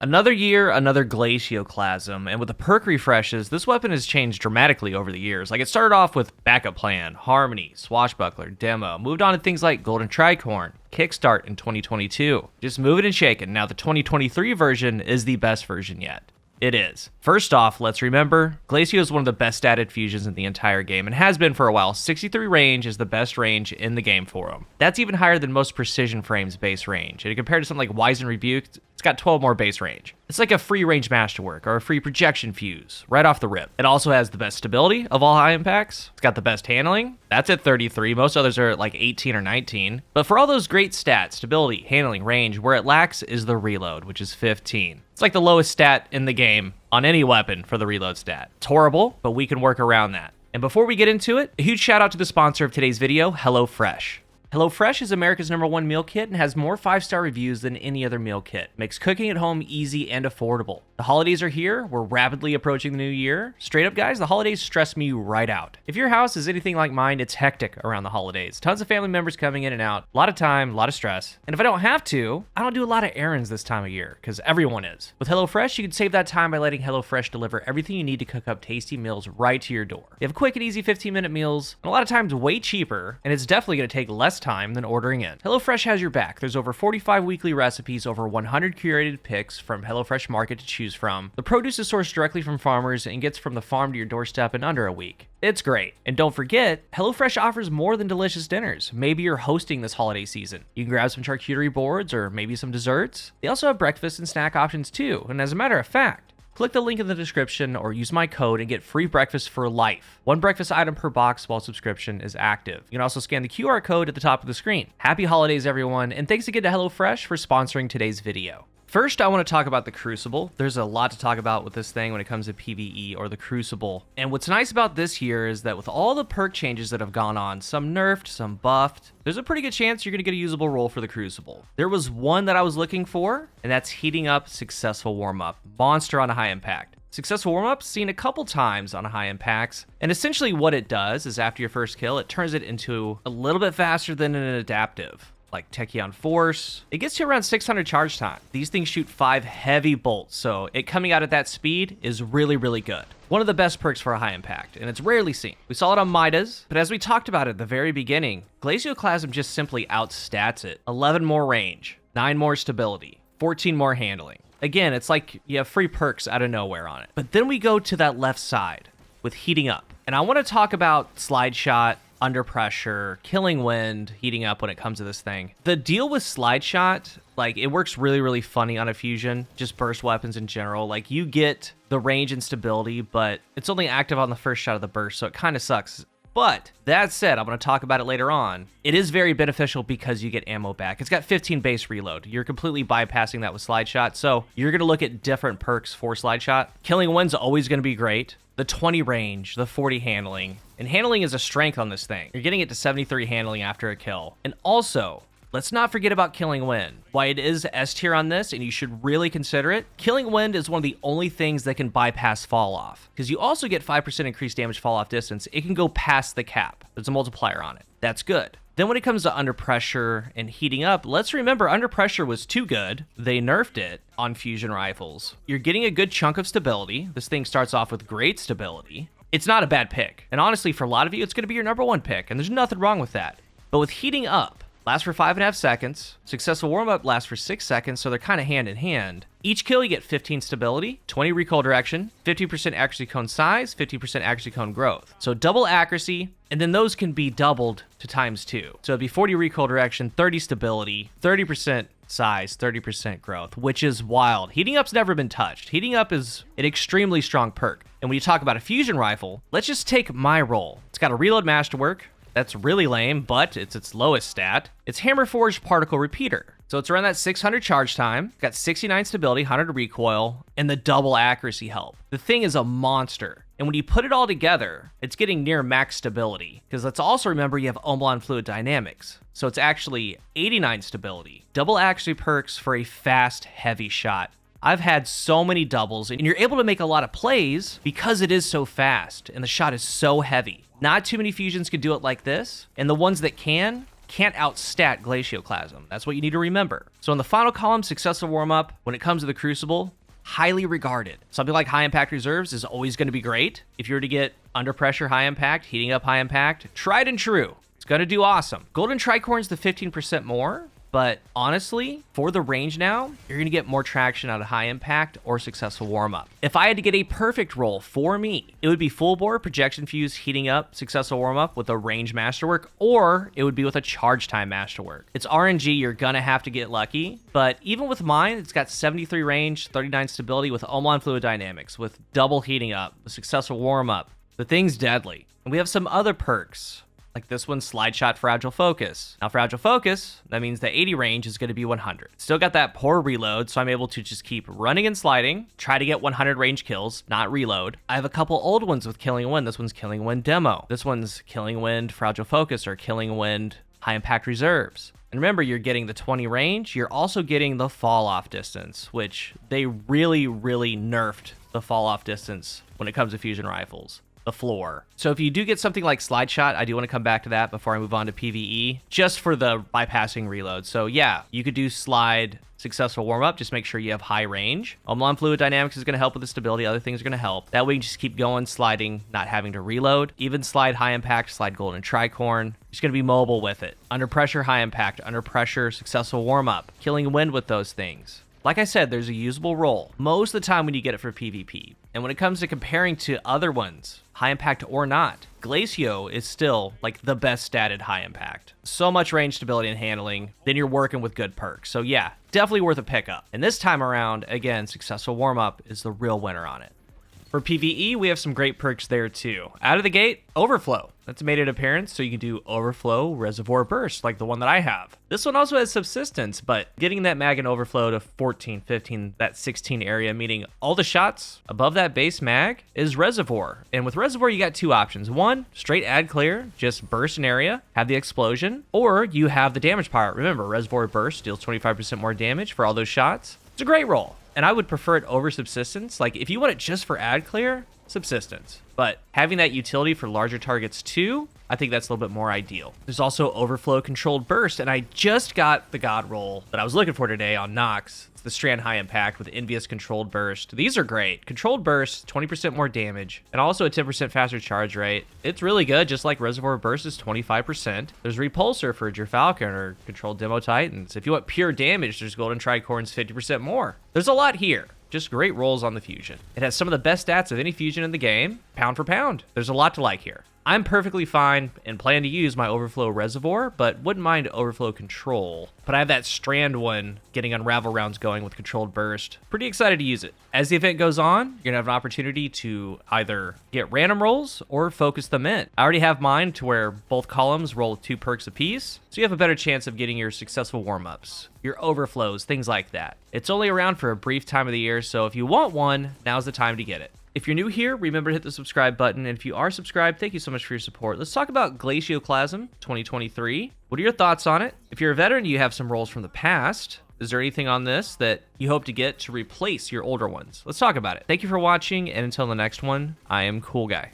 Another year, another Glacioclasm, and with the perk refreshes, this weapon has changed dramatically over the years. Like, it started off with Backup Plan, Harmony, Swashbuckler, Demo, moved on to things like Golden Tricorn, Kickstart in 2022. Just move it and shake it. Now the 2023 version is the best version yet. It is. First off, let's remember, Glacio is one of the best statted fusions in the entire game and has been for a while. 63 range is the best range in the game for him. That's even higher than most Precision Frames base range. And compared to something like Wise and Rebuke, it's got 12 more base range. It's like a free range masterwork or a free projection fuse right off the rip. It also has the best stability of all high impacts. It's got the best handling. That's at 33. Most others are at like 18 or 19. But for all those great stats, stability, handling, range, where it lacks is the reload, which is 15. It's like the lowest stat in the game on any weapon for the reload stat. It's horrible, but we can work around that. And before we get into it, a huge shout out to the sponsor of today's video, HelloFresh. HelloFresh is America's #1 meal kit and has more 5-star reviews than any other meal kit. Makes cooking at home easy and affordable. The holidays are here. We're rapidly approaching the new year. Straight up, guys, the holidays stress me right out. If your house is anything like mine, it's hectic around the holidays. Tons of family members coming in and out. A lot of time, a lot of stress. And if I don't have to, I don't do a lot of errands this time of year, because everyone is. With HelloFresh, you can save that time by letting HelloFresh deliver everything you need to cook up tasty meals right to your door. You have quick and easy 15-minute meals, and a lot of times way cheaper, and it's definitely going to take less time than ordering in. HelloFresh has your back. There's over 45 weekly recipes, over 100 curated picks from HelloFresh Market to choose from. The produce is sourced directly from farmers and gets from the farm to your doorstep in under a week. It's great. And don't forget, HelloFresh offers more than delicious dinners. Maybe you're hosting this holiday season. You can grab some charcuterie boards or maybe some desserts. They also have breakfast and snack options too. And as a matter of fact, click the link in the description or use my code and get free breakfast for life. One breakfast item per box while subscription is active. You can also scan the QR code at the top of the screen. Happy holidays, everyone, and thanks again to HelloFresh for sponsoring today's video. First, I want to talk about the Crucible. There's a lot to talk about with this thing when it comes to PvE or the Crucible. And what's nice about this year is that with all the perk changes that have gone on, some nerfed, some buffed, there's a pretty good chance you're going to get a usable role for the Crucible. There was one that I was looking for, and that's Heating Up Successful Warm-Up. Monster on a high impact. Successful warm-up seen a couple times on high impacts, and essentially what it does is after your first kill, it turns it into a little bit faster than an adaptive, like Tachyon Force. It gets to around 600 charge time. These things shoot 5 heavy bolts, so it coming out at that speed is really, really good. One of the best perks for a high impact, and it's rarely seen. We saw it on Midas, but as we talked about at the very beginning, Glacioclasm just simply outstats it. 11 more range, 9 more stability, 14 more handling. Again, it's like you have free perks out of nowhere on it. But then we go to that left side with Heating Up. And I want to talk about Slide Shot, Under Pressure, Killing Wind, Heating Up when it comes to this thing. The deal with Slide Shot, like, it works really, really funny on a fusion, just burst weapons in general. Like, you get the range and stability, but it's only active on the first shot of the burst, so it kind of sucks. But that said, I'm going to talk about it later on. It is very beneficial because you get ammo back. It's got 15 base reload. You're completely bypassing that with Slide Shot. So you're going to look at different perks for Slide Shot. Killing Wind's always going to be great. The 20 range, the 40 handling. And handling is a strength on this thing. You're getting it to 73 handling after a kill. And also, let's not forget about Killing Wind. Why it is S tier on this, and you should really consider it, Killing Wind is one of the only things that can bypass fall off. Because you also get 5% increased damage fall off distance. It can go past the cap. There's a multiplier on it. That's good. Then when it comes to Under Pressure and Heating Up, let's remember Under Pressure was too good. They nerfed it on fusion rifles. You're getting a good chunk of stability. This thing starts off with great stability. It's not a bad pick. And honestly, for a lot of you, it's going to be your #1 pick. And there's nothing wrong with that. But with Heating Up, lasts for 5.5 seconds. Successful warm-up lasts for 6 seconds, so they're kind of hand in hand. Each kill, you get 15 stability, 20 recoil direction, 50% accuracy cone size, 50% accuracy cone growth. So double accuracy, and then those can be doubled to ×2. So it'd be 40 recoil direction, 30 stability, 30% size, 30% growth, which is wild. Heating Up's never been touched. Heating Up is an extremely strong perk. And when you talk about a fusion rifle, let's just take my role. It's got a reload masterwork. That's really lame, but it's its lowest stat. It's Hammer Forged Particle Repeater. So it's around that 600 charge time, got 69 stability, 100 recoil, and the double accuracy help. The thing is a monster. And when you put it all together, it's getting near max stability. Because let's also remember you have Omblon Fluid Dynamics. So it's actually 89 stability. Double accuracy perks for a fast, heavy shot. I've had so many doubles, and you're able to make a lot of plays because it is so fast, and the shot is so heavy. Not too many fusions can do it like this, and the ones that can, can't outstat Glacioclasm. That's what you need to remember. So in the final column, successful warm-up, when it comes to the Crucible, highly regarded. Something like high impact reserves is always going to be great. If you were to get under pressure high impact, heating up high impact, tried and true. It's going to do awesome. Golden Tricorn's the 15% more, but honestly, for the range now, you're going to get more traction out of high impact or successful warm-up. If I had to get a perfect roll for me, it would be full bore, projection fuse, heating up, successful warm-up with a range masterwork, or it would be with a charge time masterwork. It's RNG, you're going to have to get lucky, but even with mine, it's got 73 range, 39 stability with Omelon fluid dynamics, with double heating up, a successful warm-up. The thing's deadly. And we have some other perks, like this one, Slide Shot Fragile Focus. Now, Fragile Focus, that means the 80 range is going to be 100. Still got that poor reload, so I'm able to just keep running and sliding, try to get 100 range kills, not reload. I have a couple old ones with Killing Wind. This one's Killing Wind Demo. This one's Killing Wind Fragile Focus or Killing Wind High Impact Reserves. And remember, you're getting the 20 range. You're also getting the fall off distance, which they really, really nerfed the fall off distance when it comes to fusion rifles. The floor. So if you do get something like Slide Shot, I do want to come back to that before I move on to PvE, just for the bypassing reload. So yeah, you could do slide, successful warm-up, just make sure you have high range. Omelon fluid dynamics is going to help with the stability, other things are going to help. That way you just keep going, sliding, not having to reload. Even slide high impact, slide golden tricorn. Just going to be mobile with it. Under pressure, high impact. Under pressure, successful warm-up. Killing wind with those things. Like I said, there's a usable role most of the time when you get it for PvP. And when it comes to comparing to other ones, high impact or not, Glacio is still like the best statted high impact. So much range stability and handling, then you're working with good perks. So yeah, definitely worth a pickup. And this time around, again, successful warm-up is the real winner on it. For PvE, we have some great perks there too. Out of the gate, Overflow. That's made an appearance, so you can do Overflow Reservoir Burst, like the one that I have. This one also has Subsistence, but getting that mag and Overflow to 14, 15, that 16 area, meaning all the shots above that base mag, is Reservoir. And with Reservoir, you got two options. One, straight add clear, just burst an area, have the explosion, or you have the damage power. Remember, Reservoir Burst deals 25% more damage for all those shots. It's a great roll. And I would prefer it over Subsistence. Like, if you want it just for ad clear, Subsistence. But having that utility for larger targets too, I think that's a little bit more ideal. There's also Overflow Controlled Burst, and I just got the God roll that I was looking for today on Nox. It's the Strand High Impact with Envious Controlled Burst. These are great. Controlled Burst, 20% more damage, and also a 10% faster charge rate. It's really good, just like Reservoir Burst is 25%. There's Repulsor for Falcon or Controlled Demo Titans. If you want pure damage, there's Golden Tricorn's 50% more. There's a lot here. Just great rolls on the fusion. It has some of the best stats of any fusion in the game, pound for pound. There's a lot to like here. I'm perfectly fine and plan to use my Overflow Reservoir, but wouldn't mind Overflow Control. But I have that Strand one getting Unravel rounds going with Controlled Burst. Pretty excited to use it. As the event goes on, you're gonna have an opportunity to either get random rolls or focus them in. I already have mine to where both columns roll 2 perks apiece, so you have a better chance of getting your successful warm-ups, your overflows, things like that. It's only around for a brief time of the year, so if you want one, now's the time to get it. If you're new here, remember to hit the subscribe button, and if you are subscribed, thank you so much for your support. Let's talk about Glacioclasm 2023. What are your thoughts on it? If you're a veteran, you have some rolls from the past. Is there anything on this that you hope to get to replace your older ones? Let's talk about it. Thank you for watching, and until the next one, I am CoolGuy.